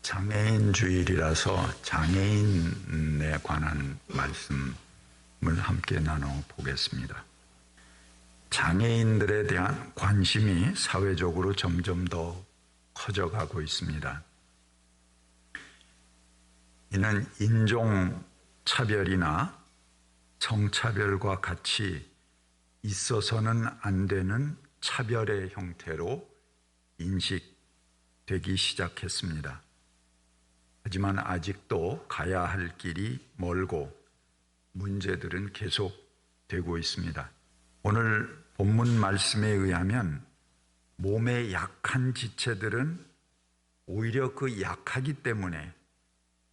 장애인 주일이라서 장애인에 관한 말씀을 함께 나눠보겠습니다. 장애인들에 대한 관심이 사회적으로 점점 더 커져가고 있습니다. 이는 인종차별이나 성차별과 같이 있어서는 안 되는 차별의 형태로 인식되기 시작했습니다. 하지만 아직도 가야 할 길이 멀고 문제들은 계속되고 있습니다. 오늘 본문 말씀에 의하면 몸에 약한 지체들은 오히려 그 약하기 때문에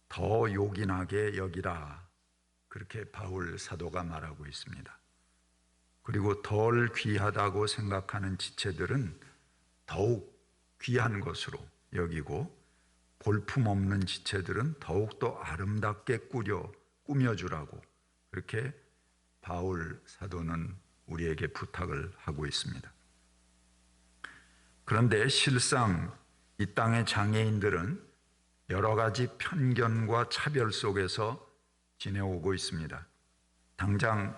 더 요긴하게 여기라, 그렇게 바울 사도가 말하고 있습니다. 그리고 덜 귀하다고 생각하는 지체들은 더욱 귀한 것으로 여기고, 볼품없는 지체들은 더욱더 아름답게 꾸며주라고, 그렇게 바울 사도는 우리에게 부탁을 하고 있습니다. 그런데 실상 이 땅의 장애인들은 여러 가지 편견과 차별 속에서 지내오고 있습니다. 당장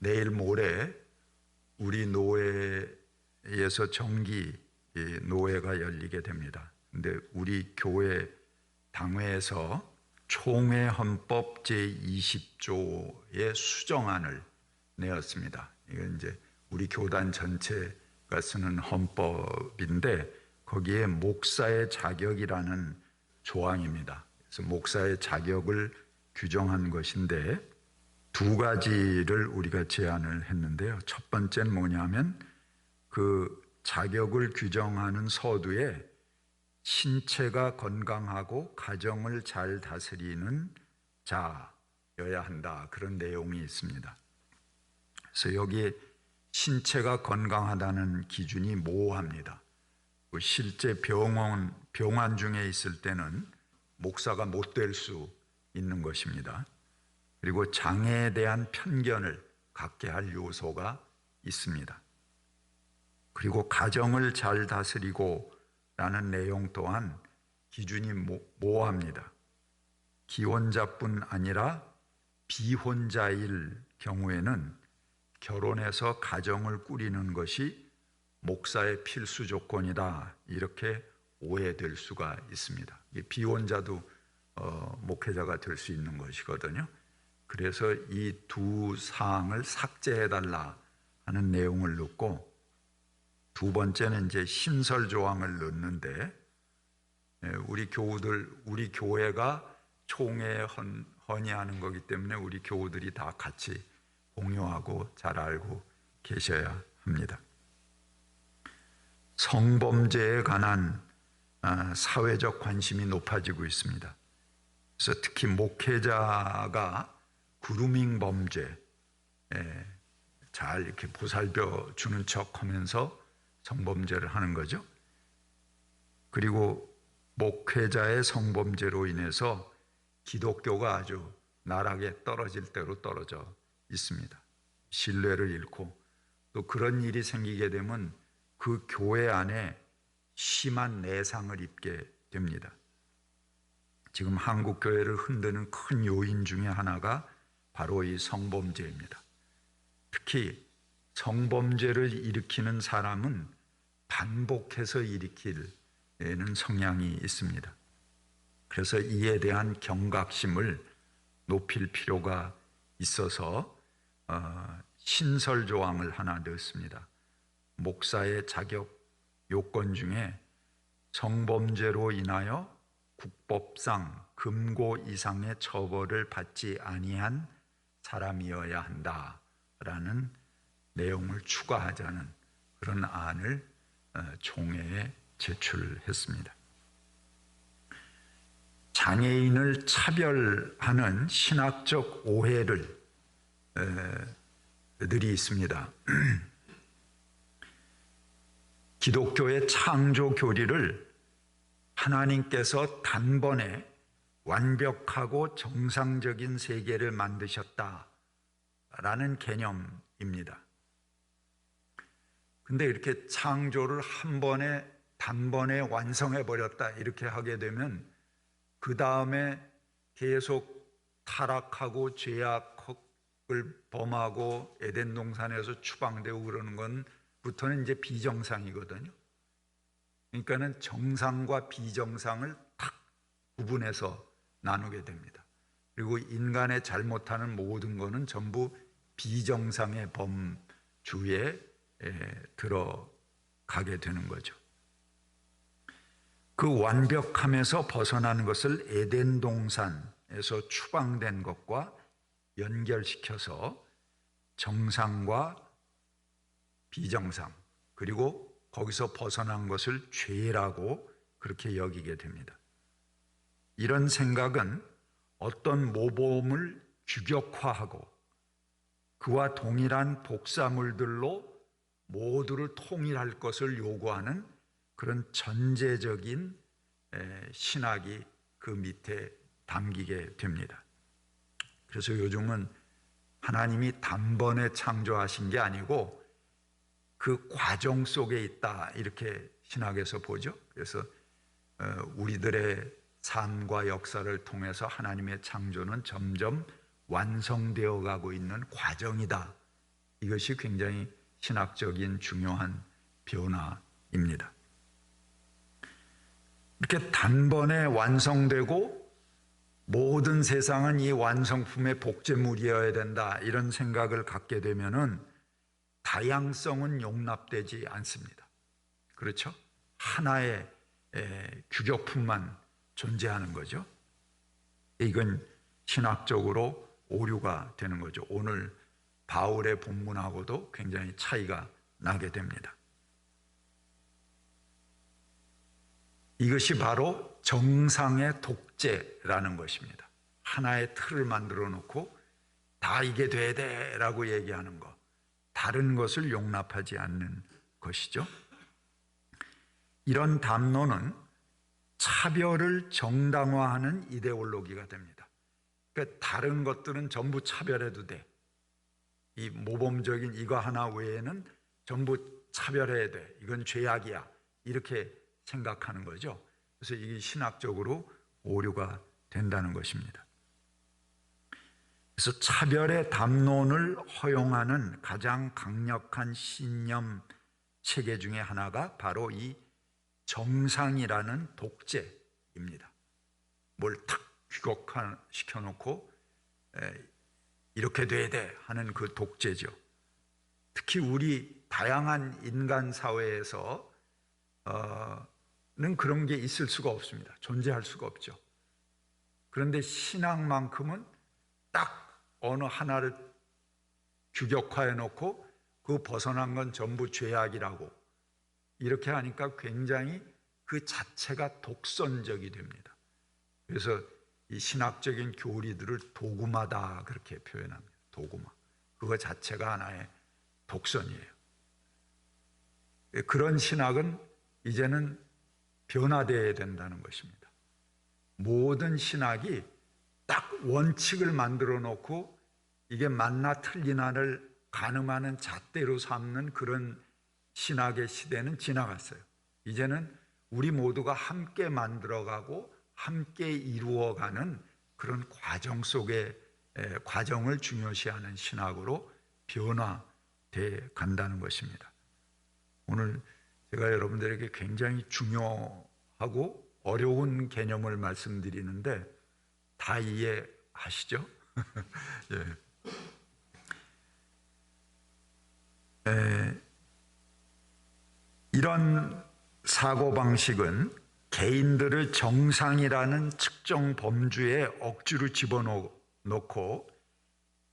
내일 모레 우리 노회에서 정기 노회가 열리게 됩니다. 근데 우리 교회 당회에서 총회 헌법 제20조의 수정안을 내었습니다. 이건 이제 우리 교단 전체가 쓰는 헌법인데 거기에 목사의 자격이라는 조항입니다. 그래서 목사의 자격을 규정한 것인데 두 가지를 우리가 제안을 했는데요. 첫 번째는 뭐냐면 그 자격을 규정하는 서두에 신체가 건강하고 가정을 잘 다스리는 자여야 한다, 그런 내용이 있습니다. 그래서 여기에 신체가 건강하다는 기준이 모호합니다. 실제 병환 중에 있을 때는 목사가 못 될 수 있는 것입니다. 그리고 장애에 대한 편견을 갖게 할 요소가 있습니다. 그리고 가정을 잘 다스리고 라는 내용 또한 기준이 모호합니다. 기혼자뿐 아니라 비혼자일 경우에는 결혼해서 가정을 꾸리는 것이 목사의 필수 조건이다, 이렇게 오해될 수가 있습니다. 비혼자도 목회자가 될 수 있는 것이거든요. 그래서 이 두 사항을 삭제해달라 하는 내용을 넣고, 두 번째는 이제 신설 조항을 넣는데, 우리 교회가 총회에 헌의하는 거기 때문에 우리 교우들이 다 같이 공유하고 잘 알고 계셔야 합니다. 성범죄에 관한 사회적 관심이 높아지고 있습니다. 그래서 특히 목회자가 그루밍 범죄, 잘 이렇게 보살펴 주는 척 하면서 성범죄를 하는 거죠. 그리고 목회자의 성범죄로 인해서 기독교가 아주 나락에 떨어질 대로 떨어져 있습니다. 신뢰를 잃고, 또 그런 일이 생기게 되면 그 교회 안에 심한 내상을 입게 됩니다. 지금 한국 교회를 흔드는 큰 요인 중에 하나가 바로 이 성범죄입니다. 특히 성범죄를 일으키는 사람은 반복해서 일으키는 성향이 있습니다. 그래서 이에 대한 경각심을 높일 필요가 있어서 신설 조항을 하나 넣었습니다. 목사의 자격 요건 중에 성범죄로 인하여 국법상 금고 이상의 처벌을 받지 아니한 사람이어야 한다라는 내용을 추가하자는 그런 안을 총회에 제출했습니다. 장애인을 차별하는 신학적 오해들이 있습니다. 기독교의 창조 교리를 하나님께서 단번에 완벽하고 정상적인 세계를 만드셨다라는 개념입니다. 근데 이렇게 창조를 단번에 완성해 버렸다, 이렇게 하게 되면 그 다음에 계속 타락하고 죄악을 범하고 에덴 동산에서 추방되고 그러는 건부터는 이제 비정상이거든요. 그러니까는 정상과 비정상을 딱 구분해서 나누게 됩니다. 그리고 인간의 잘못하는 모든 것은 전부 비정상의 범주에 들어가게 되는 거죠. 그 완벽함에서 벗어나는 것을 에덴 동산에서 추방된 것과 연결시켜서 정상과 비정상, 그리고 거기서 벗어난 것을 죄라고 그렇게 여기게 됩니다. 이런 생각은 어떤 모범을 규격화하고 그와 동일한 복사물들로 모두를 통일할 것을 요구하는 그런 전제적인 신학이 그 밑에 담기게 됩니다. 그래서 요즘은 하나님이 단번에 창조하신 게 아니고 그 과정 속에 있다, 이렇게 신학에서 보죠. 그래서 우리들의 삶과 역사를 통해서 하나님의 창조는 점점 완성되어 가고 있는 과정이다. 이것이 굉장히 신학적인 중요한 변화입니다. 이렇게 단번에 완성되고 모든 세상은 이 완성품의 복제물이어야 된다, 이런 생각을 갖게 되면은 다양성은 용납되지 않습니다. 그렇죠? 하나의 규격품만 존재하는 거죠. 이건 신학적으로 오류가 되는 거죠. 오늘 바울의 본문하고도 굉장히 차이가 나게 됩니다. 이것이 바로 정상의 독재라는 것입니다. 하나의 틀을 만들어 놓고 다 이게 돼야 돼 라고 얘기하는 것, 다른 것을 용납하지 않는 것이죠. 이런 담론은 차별을 정당화하는 이데올로기가 됩니다. 그러니까 다른 것들은 전부 차별해도 돼. 이 모범적인 이거 하나 외에는 전부 차별해야 돼. 이건 죄악이야. 이렇게 생각하는 거죠. 그래서 이게 신학적으로 오류가 된다는 것입니다. 그래서 차별의 담론을 허용하는 가장 강력한 신념 체계 중에 하나가 바로 이 정상이라는 독재입니다. 뭘 탁 규격화시켜 놓고 이렇게 돼야 돼 하는 그 독재죠. 특히 우리 다양한 인간 사회에서 는 그런 게 있을 수가 없습니다. 존재할 수가 없죠. 그런데 신앙만큼은 딱 어느 하나를 규격화해 놓고 그 벗어난 건 전부 죄악이라고 이렇게 하니까 굉장히 그 자체가 독선적이 됩니다. 그래서 이 신학적인 교리들을 도구마다 그렇게 표현합니다. 도구마. 그거 자체가 하나의 독선이에요. 그런 신학은 이제는 변화되어야 된다는 것입니다. 모든 신학이 딱 원칙을 만들어 놓고 이게 맞나 틀리나를 가늠하는 잣대로 삼는 그런 신학의 시대는 지나갔어요. 이제는 우리 모두가 함께 만들어가고 함께 이루어가는 그런 과정 속에 과정을 중요시하는 신학으로 변화돼 간다는 것입니다. 오늘 제가 여러분들에게 굉장히 중요하고 어려운 개념을 말씀드리는데 다 이해하시죠? 예. 이런 사고방식은 개인들을 정상이라는 측정 범주에 억지로 집어넣고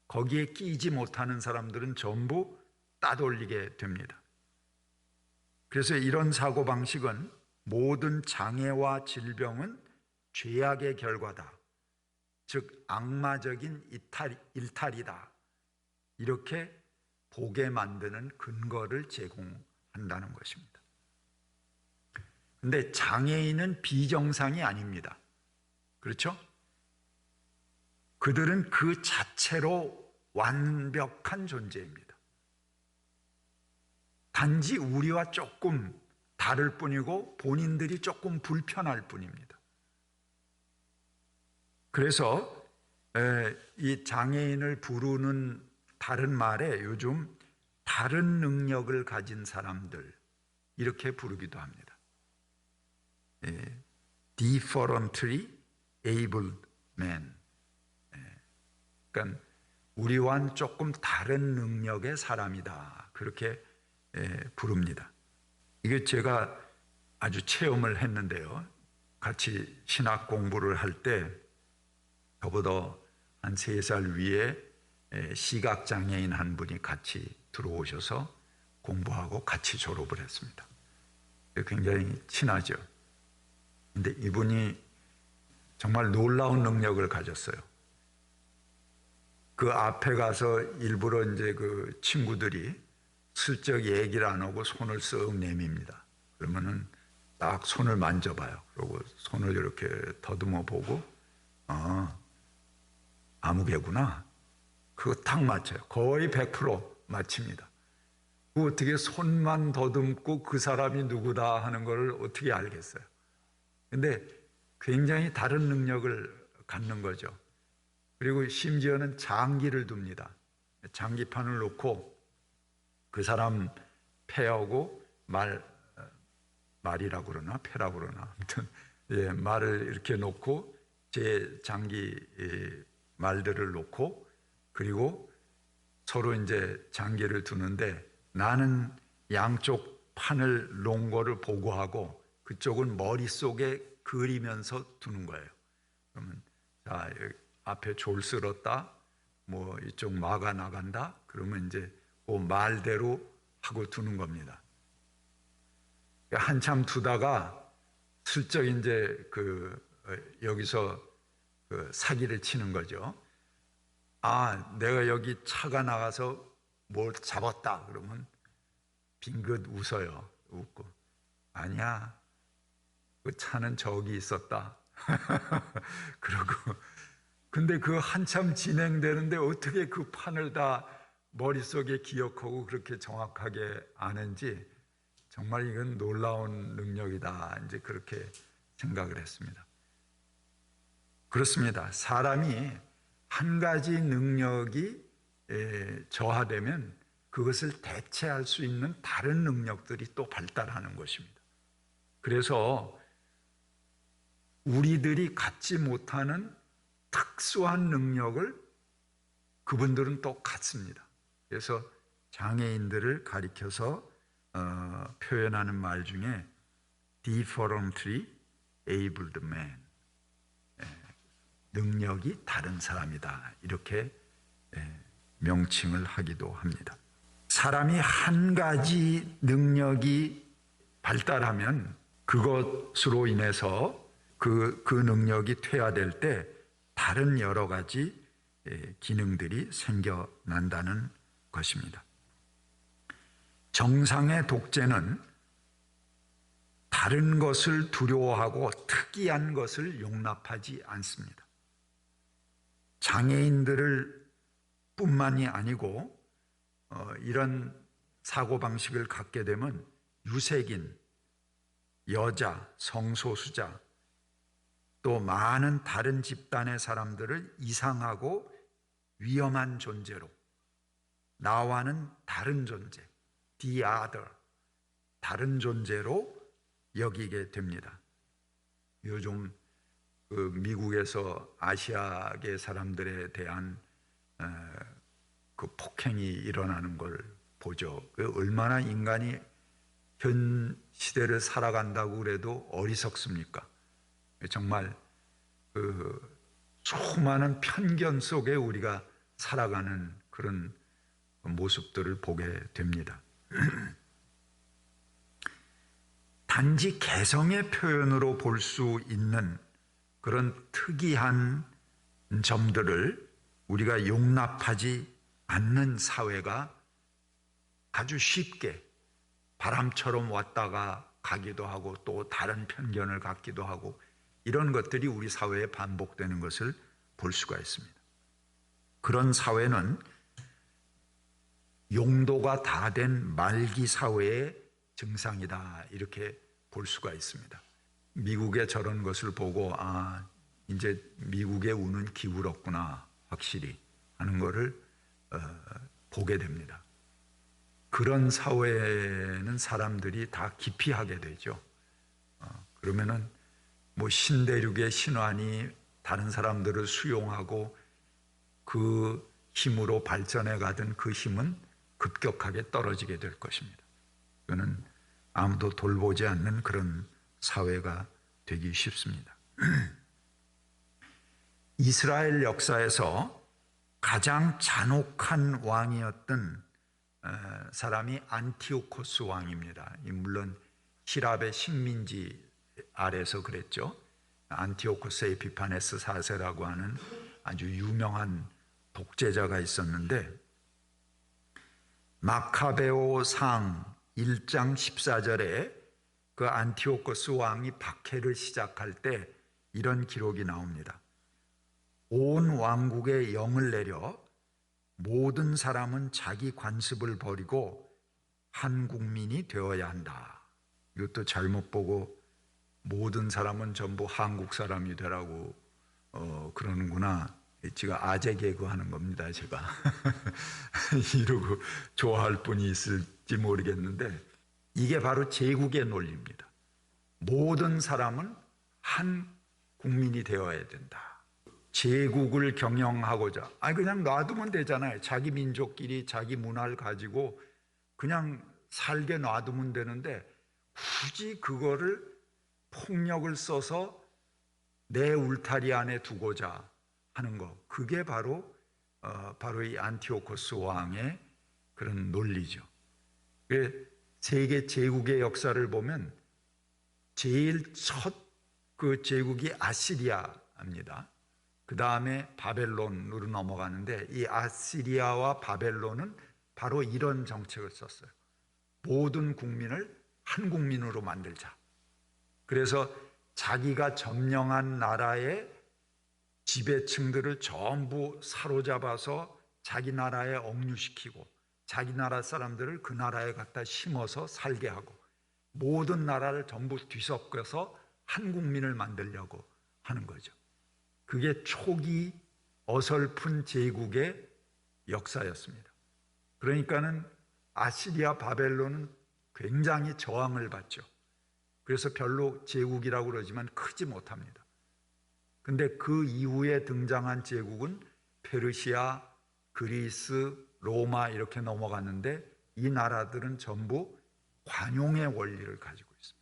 거기에 끼지 못하는 사람들은 전부 따돌리게 됩니다. 그래서 이런 사고방식은 모든 장애와 질병은 죄악의 결과다. 즉 악마적인 일탈이다. 이렇게 보게 만드는 근거를 제공한다는 것입니다. 그런데 장애인은 비정상이 아닙니다. 그렇죠? 그들은 그 자체로 완벽한 존재입니다. 단지 우리와 조금 다를 뿐이고 본인들이 조금 불편할 뿐입니다. 그래서 이 장애인을 부르는 다른 말에 요즘 다른 능력을 가진 사람들 이렇게 부르기도 합니다. differently abled man. 그러니까 우리와는 조금 다른 능력의 사람이다. 그렇게 부릅니다. 이게 제가 아주 체험을 했는데요. 같이 신학 공부를 할 때 저보다 한 3살 위에 시각장애인 한 분이 같이 들어오셔서 공부하고 같이 졸업을 했습니다. 굉장히 친하죠. 근데 이분이 정말 놀라운 능력을 가졌어요. 그 앞에 가서 일부러 이제 그 친구들이 슬쩍 얘기를 안 하고 손을 쓱 내밉니다. 그러면은 딱 손을 만져봐요. 그리고 손을 이렇게 더듬어 보고, 아무개구나. 그거 딱 맞춰요. 거의 100% 맞춥니다. 그 어떻게 손만 더듬고 그 사람이 누구다 하는 걸 어떻게 알겠어요? 근데 굉장히 다른 능력을 갖는 거죠. 그리고 심지어는 장기를 둡니다. 장기판을 놓고 그 사람 폐하고 말이라고 그러나 폐라고 그러나 아무튼 말을 이렇게 놓고 제 장기 말들을 놓고 그리고 서로 이제 장기를 두는데 나는 양쪽 판을 놓은 거를 보고하고 그쪽은 머릿속에 그리면서 두는 거예요. 그러면 자, 앞에 졸 쓸었다. 뭐 이쪽 마가 나간다. 그러면 이제 그 말대로 하고 두는 겁니다. 한참 두다가 슬쩍 이제 여기서 사기를 치는 거죠. 아, 내가 여기 차가 나가서 뭘 잡았다. 그러면 빙긋 웃어요. 웃고. 아니야. 그 차는 저기 있었다. 그러고. 근데 그 한참 진행되는데 어떻게 그 판을 다 머릿속에 기억하고 그렇게 정확하게 아는지 정말 이건 놀라운 능력이다. 이제 그렇게 생각을 했습니다. 그렇습니다. 사람이 한 가지 능력이 저하되면 그것을 대체할 수 있는 다른 능력들이 또 발달하는 것입니다. 그래서 우리들이 갖지 못하는 특수한 능력을 그분들은 또 갖습니다. 그래서 장애인들을 가리켜서 표현하는 말 중에 differently abled man, 능력이 다른 사람이다 이렇게 명칭을 하기도 합니다. 사람이 한 가지 능력이 발달하면 그것으로 인해서 그 능력이 퇴화될 때 다른 여러 가지 기능들이 생겨난다는 것입니다. 정상의 독재는 다른 것을 두려워하고 특이한 것을 용납하지 않습니다. 장애인들을 뿐만이 아니고 이런 사고방식을 갖게 되면 유색인, 여자, 성소수자 또 많은 다른 집단의 사람들을 이상하고 위험한 존재로 나와는 다른 존재, the other, 다른 존재로 여기게 됩니다. 요즘 미국에서 아시아계 사람들에 대한 그 폭행이 일어나는 걸 보죠. 얼마나 인간이 현 시대를 살아간다고 그래도 어리석습니까? 정말 수많은 편견 속에 우리가 살아가는 그런 모습들을 보게 됩니다. 단지 개성의 표현으로 볼 수 있는 그런 특이한 점들을 우리가 용납하지 않는 사회가 아주 쉽게 바람처럼 왔다가 가기도 하고 또 다른 편견을 갖기도 하고 이런 것들이 우리 사회에 반복되는 것을 볼 수가 있습니다. 그런 사회는 용도가 다 된 말기 사회의 증상이다 이렇게 볼 수가 있습니다. 미국의 저런 것을 보고 이제 미국의 운은 기울었구나 확실히 하는 거를 보게 됩니다. 그런 사회에는 사람들이 다 기피하게 되죠. 그러면은 뭐 신대륙의 신환이 다른 사람들을 수용하고 그 힘으로 발전해 가던 그 힘은 급격하게 떨어지게 될 것입니다. 그는 아무도 돌보지 않는 그런 사회가 되기 쉽습니다. 이스라엘 역사에서 가장 잔혹한 왕이었던 사람이 안티오코스 왕입니다. 물론 히랍의 식민지 아래서 그랬죠. 안티오코스 에피파네스 4세라고 하는 아주 유명한 독재자가 있었는데 마카베오상 1장 14절에 그 안티오코스 왕이 박해를 시작할 때 이런 기록이 나옵니다. 온 왕국에 영을 내려 모든 사람은 자기 관습을 버리고 한 국민이 되어야 한다. 이것도 잘못 보고 모든 사람은 전부 한국 사람이 되라고 그러는구나. 제가 아재 개그 하는 겁니다. 제가 이러고 좋아할 분이 있을지 모르겠는데 이게 바로 제국의 논리입니다. 모든 사람은 한 국민이 되어야 된다. 제국을 경영하고자 그냥 놔두면 되잖아요. 자기 민족끼리 자기 문화를 가지고 그냥 살게 놔두면 되는데 굳이 그거를 폭력을 써서 내 울타리 안에 두고자 하는 거, 그게 바로 이 안티오코스 왕의 그런 논리죠. 세계 제국의 역사를 보면 제일 첫 그 제국이 아시리아입니다. 그 다음에 바벨론으로 넘어가는데 이 아시리아와 바벨론은 바로 이런 정책을 썼어요. 모든 국민을 한 국민으로 만들자. 그래서 자기가 점령한 나라의 지배층들을 전부 사로잡아서 자기 나라에 억류시키고 자기 나라 사람들을 그 나라에 갖다 심어서 살게 하고 모든 나라를 전부 뒤섞어서 한 국민을 만들려고 하는 거죠. 그게 초기 어설픈 제국의 역사였습니다. 그러니까는 아시리아 바벨론은 굉장히 저항을 받죠. 그래서 별로 제국이라고 그러지만 크지 못합니다. 근데 그 이후에 등장한 제국은 페르시아, 그리스, 로마 이렇게 넘어갔는데 이 나라들은 전부 관용의 원리를 가지고 있습니다.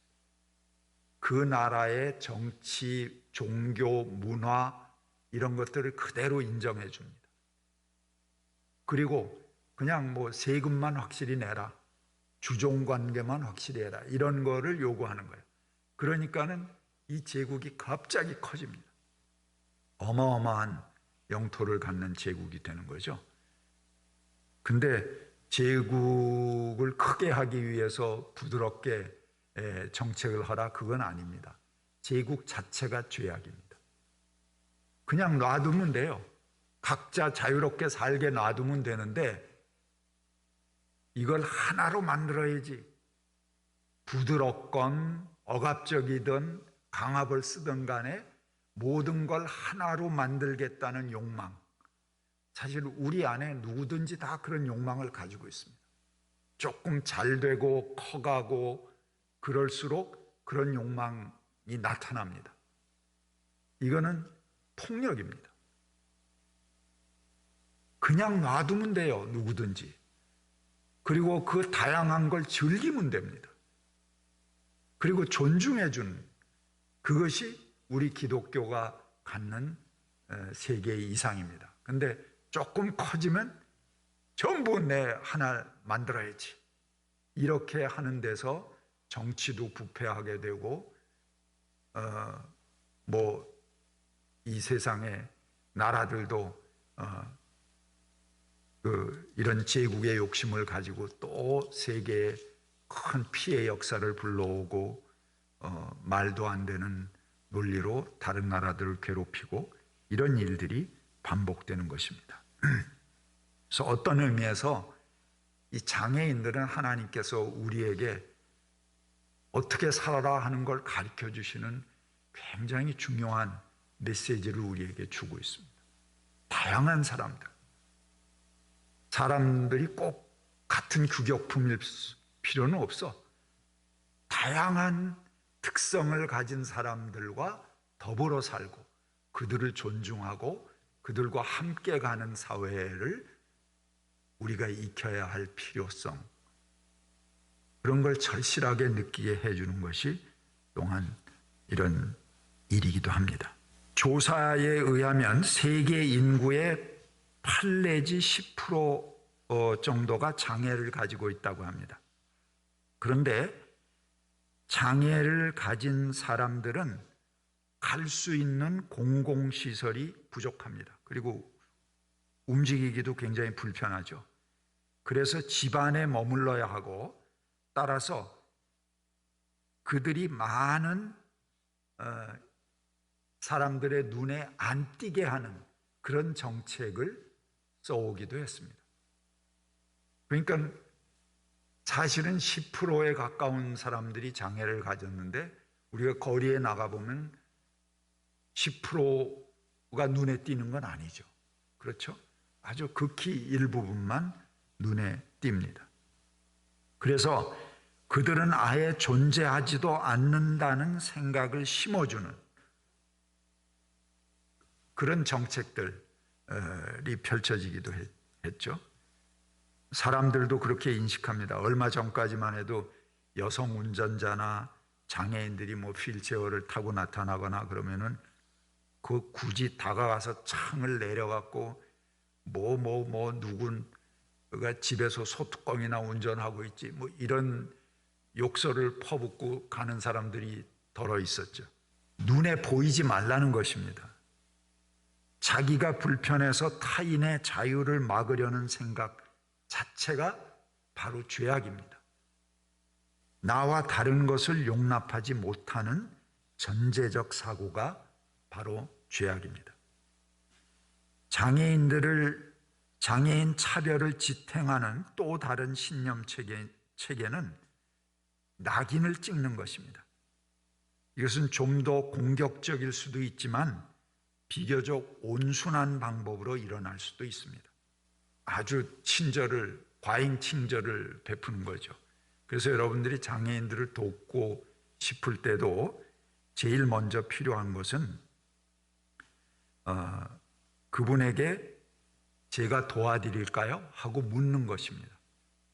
그 나라의 정치, 종교, 문화 이런 것들을 그대로 인정해 줍니다. 그리고 그냥 뭐 세금만 확실히 내라, 주종관계만 확실히 해라 이런 거를 요구하는 거예요. 그러니까는 이 제국이 갑자기 커집니다. 어마어마한 영토를 갖는 제국이 되는 거죠. 근데 제국을 크게 하기 위해서 부드럽게 정책을 하라, 그건 아닙니다. 제국 자체가 죄악입니다. 그냥 놔두면 돼요. 각자 자유롭게 살게 놔두면 되는데 이걸 하나로 만들어야지. 부드럽건 억압적이든 강압을 쓰든 간에 모든 걸 하나로 만들겠다는 욕망. 사실 우리 안에 누구든지 다 그런 욕망을 가지고 있습니다. 조금 잘 되고 커가고 그럴수록 그런 욕망이 나타납니다. 이거는 폭력입니다. 그냥 놔두면 돼요, 누구든지. 그리고 그 다양한 걸 즐기면 됩니다. 그리고 존중해 주는 그것이 우리 기독교가 갖는 세계의 이상입니다. 근데 조금 커지면 전부 내 하나 만들어야지. 이렇게 하는 데서 정치도 부패하게 되고 뭐 이 세상의 나라들도 이런 제국의 욕심을 가지고 또 세계에 큰 피해 역사를 불러오고 말도 안 되는 논리로 다른 나라들을 괴롭히고 이런 일들이 반복되는 것입니다. 그래서 어떤 의미에서 이 장애인들은 하나님께서 우리에게 어떻게 살아라 하는 걸 가르쳐 주시는 굉장히 중요한 메시지를 우리에게 주고 있습니다. 다양한 사람들이 꼭 같은 규격품일 필요는 없어. 다양한 특성을 가진 사람들과 더불어 살고 그들을 존중하고 그들과 함께 가는 사회를 우리가 익혀야 할 필요성, 그런 걸 절실하게 느끼게 해주는 것이 또한 이런 일이기도 합니다. 조사에 의하면 세계 인구의 8 내지 10% 정도가 장애를 가지고 있다고 합니다. 그런데 장애를 가진 사람들은 갈 수 있는 공공시설이 부족합니다. 그리고 움직이기도 굉장히 불편하죠. 그래서 집안에 머물러야 하고, 따라서 그들이 많은 사람들의 눈에 안 띄게 하는 그런 정책을 써오기도 했습니다. 그러니까 사실은 10%에 가까운 사람들이 장애를 가졌는데 우리가 거리에 나가보면 10%가 눈에 띄는 건 아니죠. 그렇죠? 아주 극히 일부분만 눈에 띕니다. 그래서 그들은 아예 존재하지도 않는다는 생각을 심어주는 그런 정책들이 펼쳐지기도 했죠. 사람들도 그렇게 인식합니다. 얼마 전까지만 해도 여성 운전자나 장애인들이 뭐 휠체어를 타고 나타나거나 그러면은 그 굳이 다가가서 창을 내려갖고 누군가 집에서 소뚜껑이나 운전하고 있지 뭐 이런 욕설을 퍼붓고 가는 사람들이 덜어 있었죠. 눈에 보이지 말라는 것입니다. 자기가 불편해서 타인의 자유를 막으려는 생각 자체가 바로 죄악입니다. 나와 다른 것을 용납하지 못하는 전제적 사고가 바로 죄악입니다. 장애인 차별을 지탱하는 또 다른 신념 체계는 낙인을 찍는 것입니다. 이것은 좀 더 공격적일 수도 있지만 비교적 온순한 방법으로 일어날 수도 있습니다. 아주 과잉 친절을 베푸는 거죠. 그래서 여러분들이 장애인들을 돕고 싶을 때도 제일 먼저 필요한 것은 그분에게 제가 도와드릴까요? 하고 묻는 것입니다.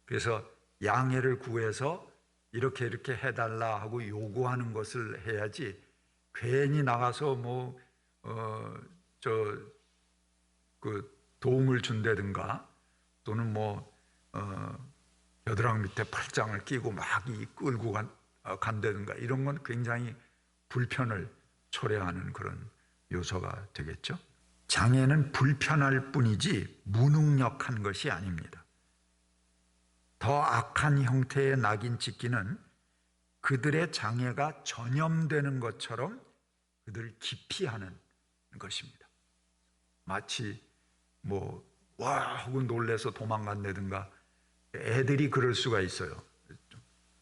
그래서 양해를 구해서 이렇게 해달라 하고 요구하는 것을 해야지 괜히 나가서 도움을 준다든가 또는 겨드랑이 밑에 팔짱을 끼고 막 끌고 간다든가 이런 건 굉장히 불편을 초래하는 그런 요소가 되겠죠. 장애는 불편할 뿐이지 무능력한 것이 아닙니다. 더 악한 형태의 낙인 찍기는 그들의 장애가 전염되는 것처럼 그들을 기피하는 것입니다. 마치 와 하고 놀래서 도망간다든가 애들이 그럴 수가 있어요.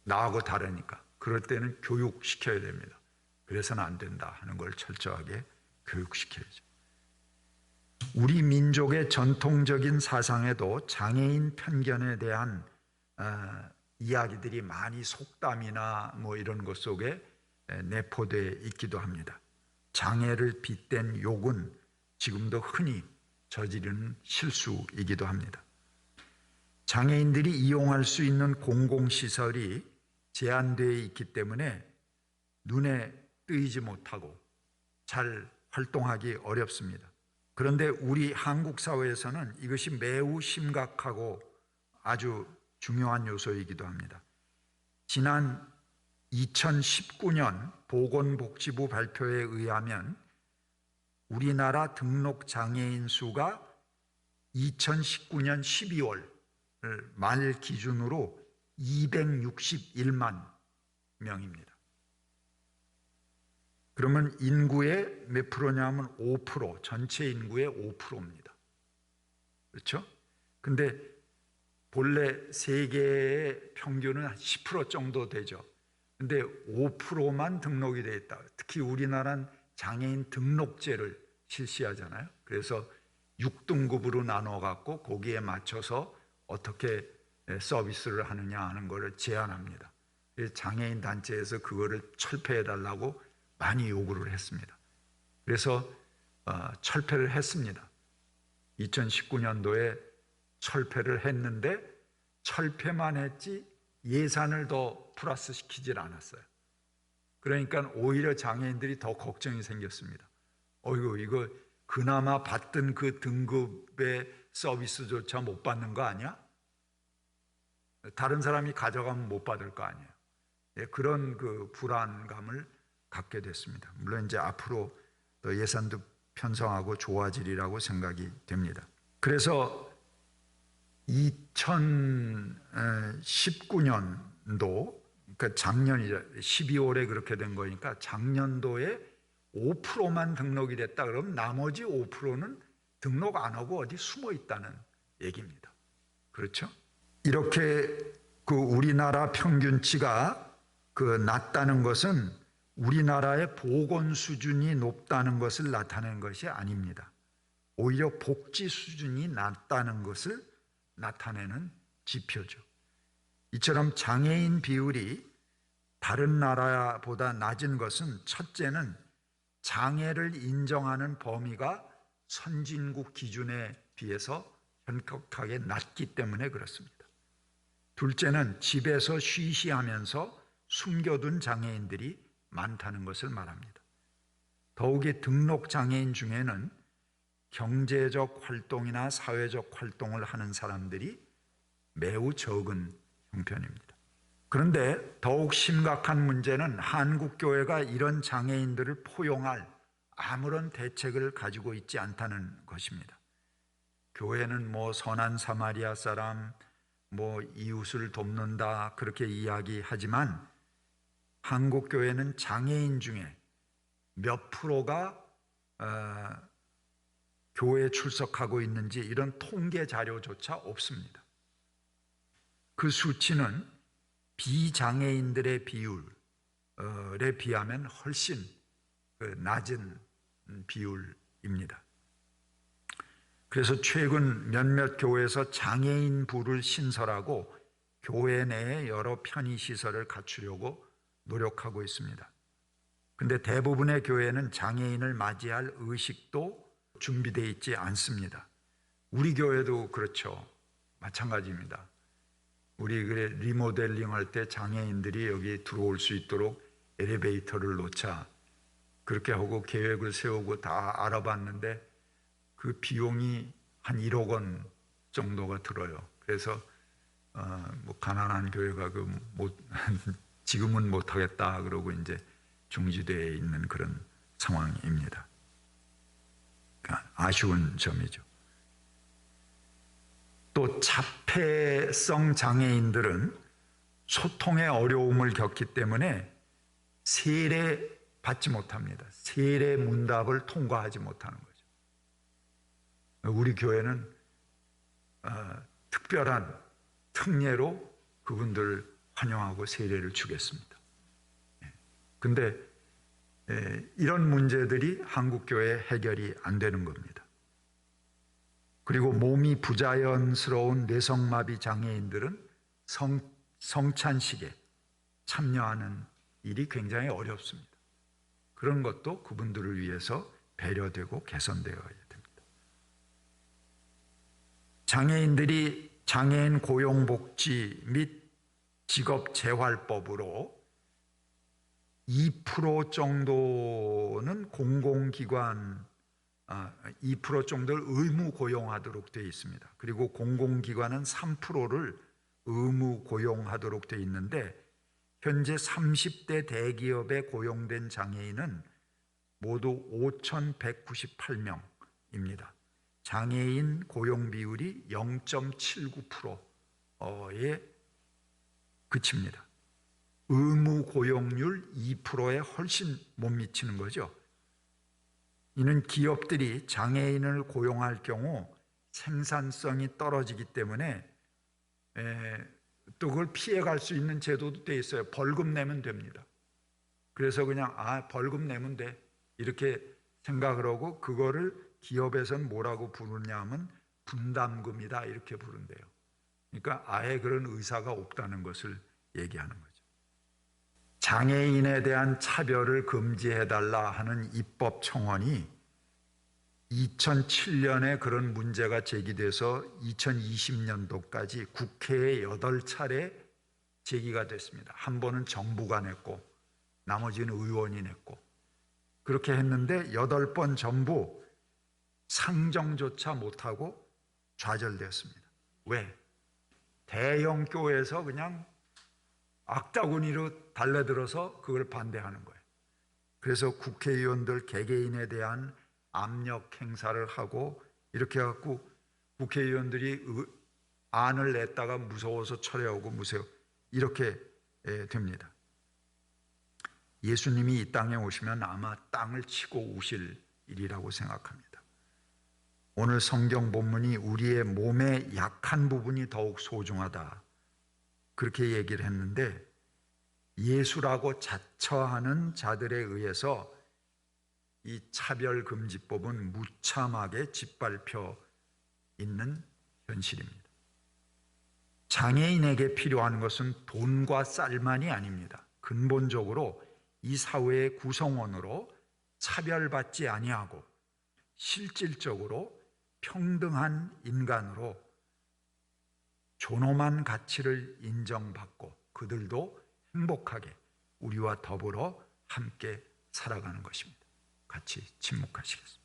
나하고 다르니까. 그럴 때는 교육시켜야 됩니다. 그래서는 안 된다 하는 걸 철저하게 교육시켜야죠. 우리 민족의 전통적인 사상에도 장애인 편견에 대한 이야기들이 많이 속담이나 이런 것 속에 내포되어 있기도 합니다. 장애를 빗댄 욕은 지금도 흔히 저지르는 실수이기도 합니다. 장애인들이 이용할 수 있는 공공시설이 제한되어 있기 때문에 눈에 띄지 못하고 잘 활동하기 어렵습니다. 그런데 우리 한국 사회에서는 이것이 매우 심각하고 아주 중요한 요소이기도 합니다. 지난 2019년 보건복지부 발표에 의하면 우리나라 등록 장애인 수가 2019년 12월 말 기준으로 261만 명입니다. 그러면 인구의 몇 프로냐면 5%, 전체 인구의 5%입니다. 그렇죠? 근데 본래 세계의 평균은 한 10% 정도 되죠. 근데 5%만 등록이 되어 있다. 특히 우리나라는 장애인 등록제를 실시하잖아요. 그래서 6등급으로 나눠 갖고 거기에 맞춰서 어떻게 서비스를 하느냐 하는 것을 제안합니다. 장애인 단체에서 그거를 철폐해 달라고 많이 요구를 했습니다. 그래서 철폐를 했습니다. 2019년도에 철폐를 했는데 철폐만 했지 예산을 더 플러스 시키질 않았어요. 그러니까 오히려 장애인들이 더 걱정이 생겼습니다. 어이구, 이거 그나마 받던 그 등급의 서비스조차 못 받는 거 아니야? 다른 사람이 가져가면 못 받을 거 아니에요. 예, 그런 그 불안감을 갖게 됐습니다. 물론 이제 앞으로 또 예산도 편성하고 좋아지리라고 생각이 됩니다. 그래서 2019년도, 그러니까 작년이죠. 12월에 그렇게 된 거니까 작년도에 5%만 등록이 됐다 그러면 나머지 5%는 등록 안 하고 어디 숨어 있다는 얘기입니다. 그렇죠? 이렇게 그 우리나라 평균치가 그 낮다는 것은 우리나라의 보건 수준이 높다는 것을 나타내는 것이 아닙니다. 오히려 복지 수준이 낮다는 것을 나타내는 지표죠. 이처럼 장애인 비율이 다른 나라보다 낮은 것은 첫째는 장애를 인정하는 범위가 선진국 기준에 비해서 현격하게 낮기 때문에 그렇습니다. 둘째는 집에서 쉬쉬하면서 숨겨둔 장애인들이 많다는 것을 말합니다. 더욱이 등록 장애인 중에는 경제적 활동이나 사회적 활동을 하는 사람들이 매우 적은 형편입니다. 그런데 더욱 심각한 문제는 한국교회가 이런 장애인들을 포용할 아무런 대책을 가지고 있지 않다는 것입니다. 교회는 뭐 선한 사마리아 사람, 뭐 이웃을 돕는다 그렇게 이야기하지만 한국교회는 장애인 중에 몇 프로가 교회에 출석하고 있는지 이런 통계 자료조차 없습니다. 그 수치는 비장애인들의 비율에 비하면 훨씬 낮은 비율입니다. 그래서 최근 몇몇 교회에서 장애인 부를 신설하고 교회 내에 여러 편의시설을 갖추려고 노력하고 있습니다. 그런데 대부분의 교회는 장애인을 맞이할 의식도 준비되어 있지 않습니다. 우리 교회도 그렇죠. 마찬가지입니다. 우리 리모델링 할 때 장애인들이 여기 들어올 수 있도록 엘리베이터를 놓자 그렇게 하고 계획을 세우고 다 알아봤는데 그 비용이 한 1억 원 정도가 들어요. 그래서 뭐 가난한 교회가 지금은 못하겠다 그러고 이제 중지되어 있는 그런 상황입니다. 그러니까 아쉬운 점이죠. 또 자폐성 장애인들은 소통의 어려움을 겪기 때문에 세례 받지 못합니다. 세례 문답을 통과하지 못하는 거죠. 우리 교회는 특별한 특례로 그분들을 환영하고 세례를 주겠습니다. 그런데 이런 문제들이 한국교회에 해결이 안 되는 겁니다. 그리고 몸이 부자연스러운 뇌성마비 장애인들은 성찬식에 참여하는 일이 굉장히 어렵습니다. 그런 것도 그분들을 위해서 배려되고 개선되어야 됩니다. 장애인들이 장애인 고용복지 및 직업재활법으로 2% 정도는 공공기관 2% 정도를 의무 고용하도록 되어 있습니다. 그리고 공공기관은 3%를 의무 고용하도록 되어 있는데 현재 30대 대기업에 고용된 장애인은 모두 5,198명입니다. 장애인 고용 비율이 0.79%에 그칩니다. 의무 고용률 2%에 훨씬 못 미치는 거죠. 이는 기업들이 장애인을 고용할 경우 생산성이 떨어지기 때문에 또 그걸 피해갈 수 있는 제도도 돼 있어요. 벌금 내면 됩니다. 그래서 그냥 벌금 내면 돼. 이렇게 생각을 하고 그거를 기업에서는 뭐라고 부르냐 하면 분담금이다 이렇게 부른대요. 그러니까 아예 그런 의사가 없다는 것을 얘기하는 거죠. 장애인에 대한 차별을 금지해달라 하는 입법 청원이 2007년에 그런 문제가 제기돼서 2020년도까지 국회에 8차례 제기가 됐습니다. 한 번은 정부가 냈고 나머지는 의원이 냈고 그렇게 했는데 8번 전부 상정조차 못하고 좌절되었습니다. 왜? 대형 교회에서 그냥 악다구니로 달려들어서 그걸 반대하는 거예요. 그래서 국회의원들 개개인에 대한 압력 행사를 하고 이렇게 해갖고 국회의원들이 안을 냈다가 무서워서 철회하고 무서워 이렇게 됩니다. 예수님이 이 땅에 오시면 아마 땅을 치고 오실 일이라고 생각합니다. 오늘 성경 본문이 우리의 몸의 약한 부분이 더욱 소중하다 그렇게 얘기를 했는데 예수라고 자처하는 자들에 의해서 이 차별금지법은 무참하게 짓밟혀 있는 현실입니다. 장애인에게 필요한 것은 돈과 쌀만이 아닙니다. 근본적으로 이 사회의 구성원으로 차별받지 아니하고 실질적으로 평등한 인간으로 존엄한 가치를 인정받고 그들도 행복하게 우리와 더불어 함께 살아가는 것입니다. 같이 침묵하시겠습니다.